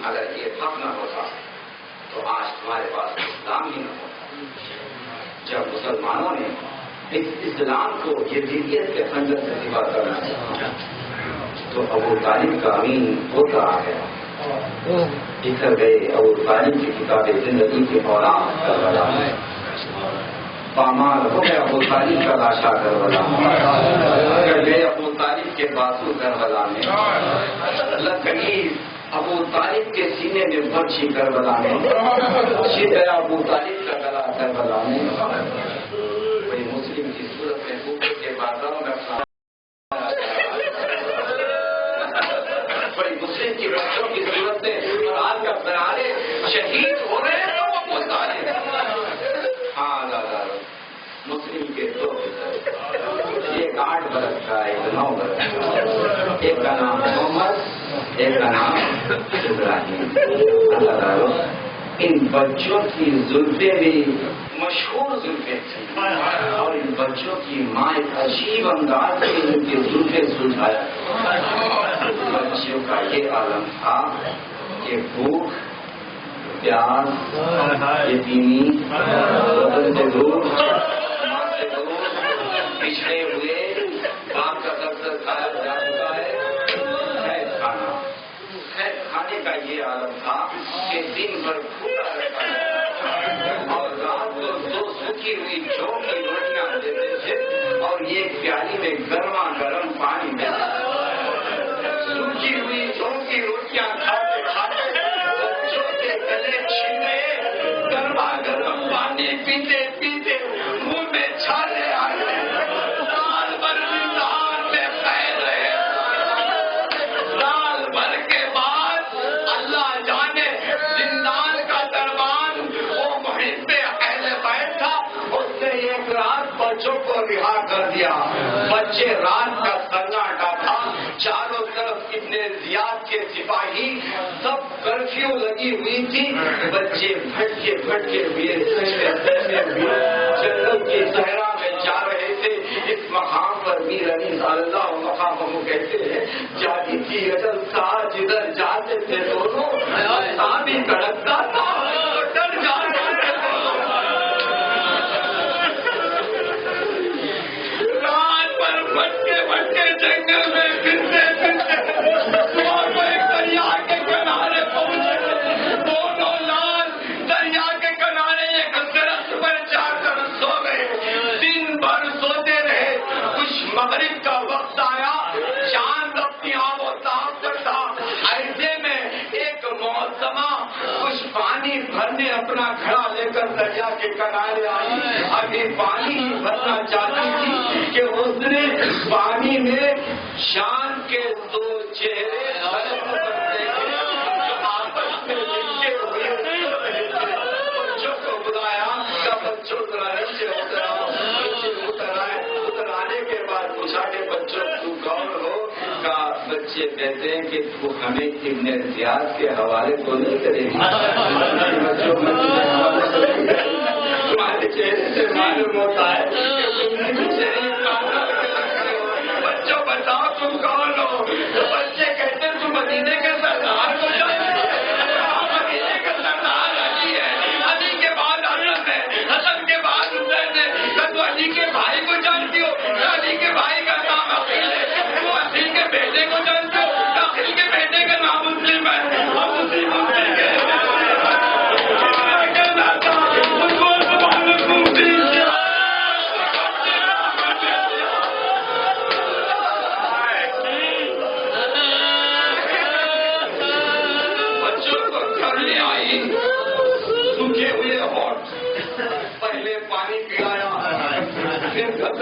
اگر یہ حق نہ ہوتا تو آج تمہارے پاس اسلام ہی نہ ہوتا۔ جب مسلمانوں نے اس اسلام کو یزیدیت کے خنجر سے دفاع کرنا چاہا تو ابو طالب کا امین ہوتا ہے، بکھر گئے ابو طالب کی کتاب زندگی کے اورام کربلا میں، پامال ہو گئے ابو طالب کا لاشا کربلا میں، بکھر گئے ابو طالب کے بازو کربلا میں، لکیر ابو طالب کے سینے میں برچھی کربلا میں، چھن گیا ابو طالب کا گلا کربلا میں۔ کوئی مسلم کی صورت میں بھوکے کے بازاروں میں اپنا کوئی مسلم کی بچوں کی صورت میں رات کا پرارے شہید ہو رہے ہیں تو وہ مطالب ہاں دادا مسلم کے دو ایک 8 برس کا ایک 9 برس کا، ایک کا نام محمد ایک کا نام ابراہیم۔ اللہ تعالیٰ ان بچوں کی زلفیں بھی مشہور زلفیں تھیں اور ان بچوں کی ماں ایک عجیب انداز سے ان کی زلفیں سلجھایا۔ بچوں کا یہ عالم تھا کہ بھوک، پیاس، یتیمی، وطن سے دور، ماں سے دور، پچھڑے ہوئے، باپ کا دفتر کھایا جا چکا ہے، خیر کھانا، خیر کھانے کا یہ عالم تھا کہ دن بھر بھوکا رہتا ہے اور رات کو 2 سوکھی ہوئی جو کی روٹیاں دیتے تھے اور ایک پیالی میں گرما گرم پانی دیتے تھے۔ سوکھی ہوئی جو کی روٹیاں کھاتے کھاتے بچوں کے گلے چھن گئے، گرما گرم پانی پیتے پیتے منہ میں چھالے آ گئے، سال بھر زندان میں قید رہے۔ سال بھر کے بعد اللہ جانے زندان کا دربان وہ محب اہل بیت تھا، اس نے ایک رات بچوں کو رہا کر دیا۔ بچے رات کا سناٹا تھا، چاروں طرف اتنے زیاد کے سپاہی، سب کرفیو لگی ہوئی تھی، بچے بھٹکے ہوئے جنگل کی صحرا میں جا رہے تھے۔ اس مقام پر میر علی اللہ مقام کو کہتے ہیں جاتی تھی اجل سا جدھر جاتے تھے دونوں سا بھی کڑکتا تھا تو ڈر جاتے تھے رات پر بھٹکے جنگل میں پھرتے اور وہ ایک دریا کے کنارے پہنچے، دونوں لال دریا کے کنارے ایک درخت پر جا کر سو گئے۔ دن بھر سوتے رہے، کچھ مغرب کا وقت آیا، چاند اپنی آب و تاب پر تھا، ایسے میں ایک محترمہ کچھ پانی بھرنے اپنا گھڑا لے کر دریا کے کنارے آئی، ابھی پانی ہی بھرنا چاہتی تھی کہ اس نے پانی میں شان کے 2 چہرے دیکھے جو آپس میں لپٹے ہوئے بچوں کو بلایا، بچوں ذرا نیچے اتر آنے کے بعد پوچھا کہ بچوں تو کون ہو؟ کہا بچے کہتے ہیں کہ تو ہمیں ابن زیاد کے حوالے کو نہیں کرے گی، بچوں تمہارے چہرے سے معلوم ہوتا ہے بچوں بتاؤ تم کون ہو؟ بچے کہتے تم مدینے کے سردار کو جانتے ہو؟ مدینے کا سردار علی ہے، علی کے بعد حسن ہے، حسن کے بعد حسین ہے، تو علی کے بھائی کو جانتی ہو؟ علی کے بھائی کا نام عقیل ہے، تو عقیل کے بیٹے کو جانتے ہو؟ عقیل کے بیٹے کا نام مسلم ہے، ہم مسلم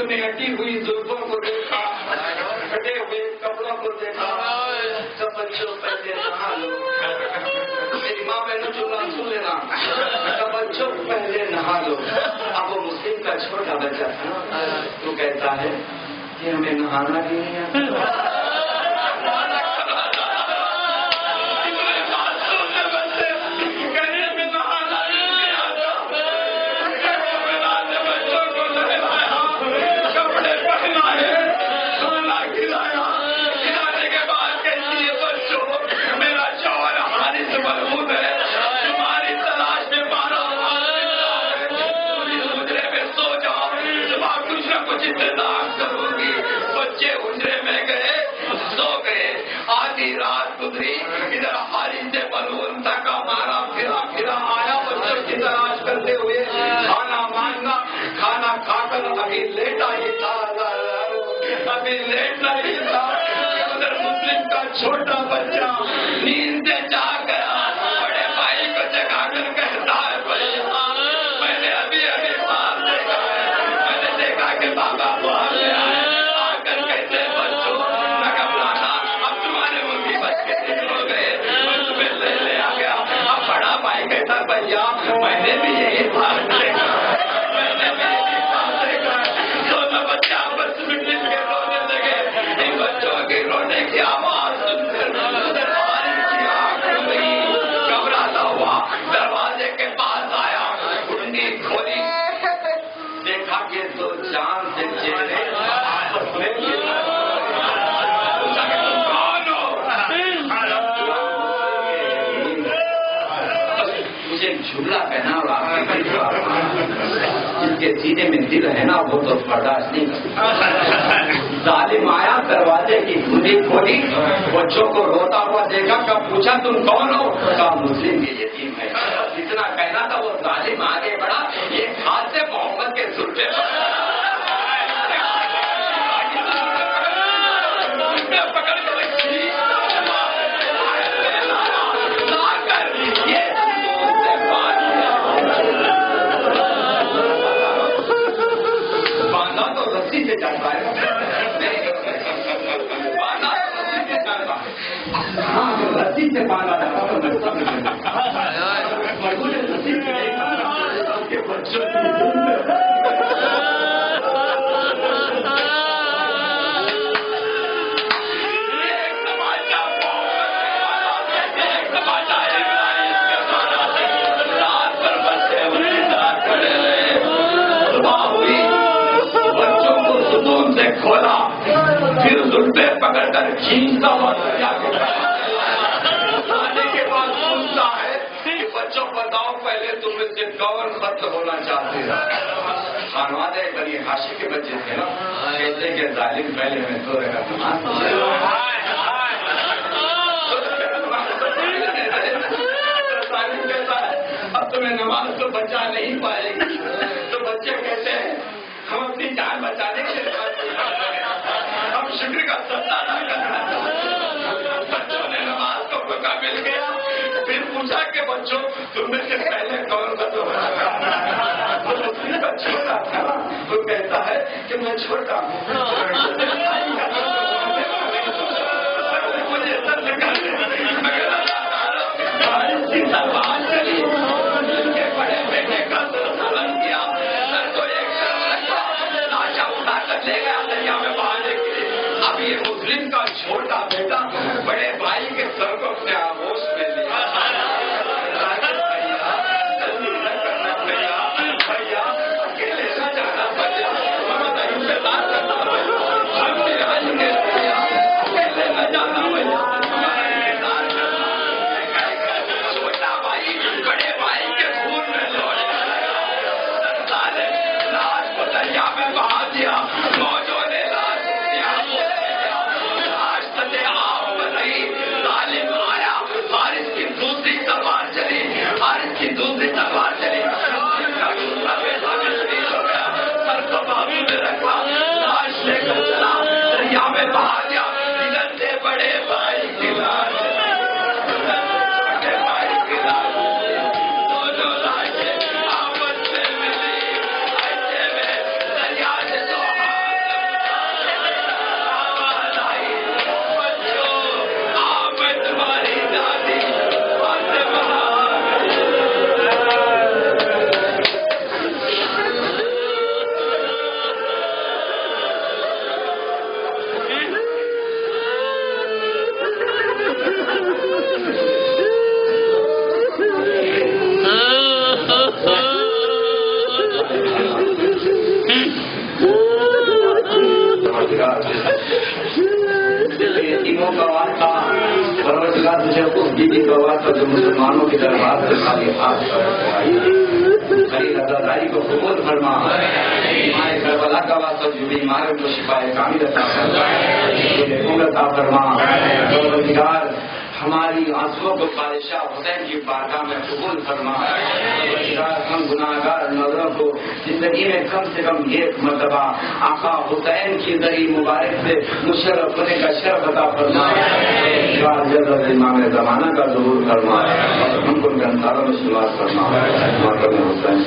میں ہٹی ہوئی زلفوں کو دیکھا، پھٹے ہوئے کپڑوں کو دیکھا، سب بچوں پہلے نہا لو، میری ماں میں نے چنا سن لینا، سب بچوں پہلے نہا لو۔ اب وہ مسلم کا چھوٹا بچہ تھا، تو کہتا ہے کہ ہمیں نہانا بھی نہیں آتا۔ نہیں تھا کہ ادھر مسلم کا چھوٹا بچہ نیند سے جاگ گیا، بڑے بھائی کو جگا کر کہتا ہے بھیا میں نے ابھی باہر دیکھا ہے، میں نے دیکھا کہ بابا باہر سے آ کر کہتے بچوں نہ گھبرانا، اب تمہارے مرغی بچ کے نکل گئے، میں تمہیں لے آ گیا۔ اب بڑا بھائی کہتا بھیا میں نے بھی یہی بات دیکھا، میں نے بھی یہی بات دیکھا۔ دونوں بچے آپس میں مل کے رونے لگے، ان بچوں کی رونے کی آواز سن کر بارش کی آنکھ کھل گئی، گھبراتا ہوا دروازے کے پاس آیا، کنڈی کھولی، دیکھا کہ دو جان سے چہرے آپس میں پوچھا کہ تم کون ہو؟ مجھے جھولا پہنا اور آپ کے جس کے سینے میں دل ہے نا وہ تو برداشت نہیں کرتا۔ ظالم آیا، دروازے کی کنڈی کھولی، بچوں کو روتا ہوا دیکھا، کب پوچھا تم کون ہو؟ کہا مسلم کے یتیم ہے۔ جتنا کہنا تھا وہ ظالم آگے بڑھا، ایک ہاتھ سے محمد کے سلطے پکڑ کر باندھا تو رسی سے جاتا ہے، باندھا تو رسی سے جاتا ہے، ہاں رسی سے باندھا جاتا تو مجھے رسی سے نہیں باندھا کے بچوں کی کھولا، پھر زلفے پکڑ کر کھینچتا ہوا دریا کے آنے کے بعد پوچھتا ہے کہ بچوں بتاؤ پہلے تم میں سے کون قتل ہونا چاہتے ہیں؟ خانوادے بنی ہاشم کے بچے تھے نا، کہتے کہ ظالم پہلے میں تو رہا اب تمہیں نماز تو بچا نہیں پائے گی، تو بچے کہتے ہیں ہم اپنی جان بچانے کے لیے ہم شکر کا سبزہ ادا کرنا چاہتے ہیں۔ بچوں نے نماز کو موقع مل گیا، پھر پوچھا کہ بچوں تم میں سے پہلے کون قتل ہونا چاہتا ہے؟ تو مسلم کا چھوٹا تھا، وہ کہتا ہے کہ میں چھوٹا ہوں، مجھے درد کرنے مگر اللہ تعالیٰ کی تلوار چلی، ان کے بڑے بیٹے کا سلام کیا، سر کو ایک طرف رکھا، لاشا اٹھا کر لے گیا دریا میں بہانے کے لیے۔ اب یہ مسلم کا چھوٹا بیٹا بڑے بھائی کے سر کو اپنے آغوش میں لیا، بھیا اکیلے نہ جانا، بھیا ہمیں انتظار کرنا، ہم بھی آئیں گے، بھیا اکیلے نہ جانا، بھیا ہمارا انتظار کرنا۔ چھوٹا بھائی بڑے بھائی کے خون میں لوٹنے لگا، لاش کو دریا میں بہا دیا، موجوں نے لاش لاش سطح آب پر رہی، ظالم آیا، حارث کی دوسری تلوار چلی، حارث کی دوسری تلوار چلی، دوسرا بیٹا بھی شہید ہو گیا، سر کو بازو میں رکھا، لاش لے کر چلا، دریا میں بہا دیا، ادھر سے بڑے بھائی کی لاش، بڑے بھائی کی لاش، دونوں لاشیں آپس میں ملی، ایسے میں دریا سے دو آواز آئی، بچوں آپ میں تمہاری دادی فاطمہ یتیموں کا واسطہ پروردگار تجھے اس بیوی کا واسطہ جو مسلمانوں کے دربار سے خالی ہاتھ پر آئی، خلیل عزاداری کو قبول فرما، ایمان کربلا کا واسطہ جو بیماروں کو شفا کامل عطا فرما، عمر عطا فرما۔ پروردگار ہماری آنسوؤں کو بادشاہ حسین کی بارگاہ میں قبول فرما۔ ہم گناہگار نظروں والوں کو زندگی میں کم سے کم ایک مرتبہ آقا حسین کی ذریعہ مبارک سے مشرف ہونے کا شرف عطا فرمائے، جلد امام زمانہ کا ظہور فرمائے اور ہم کو گنساروں میں شمار فرمائے۔ حسین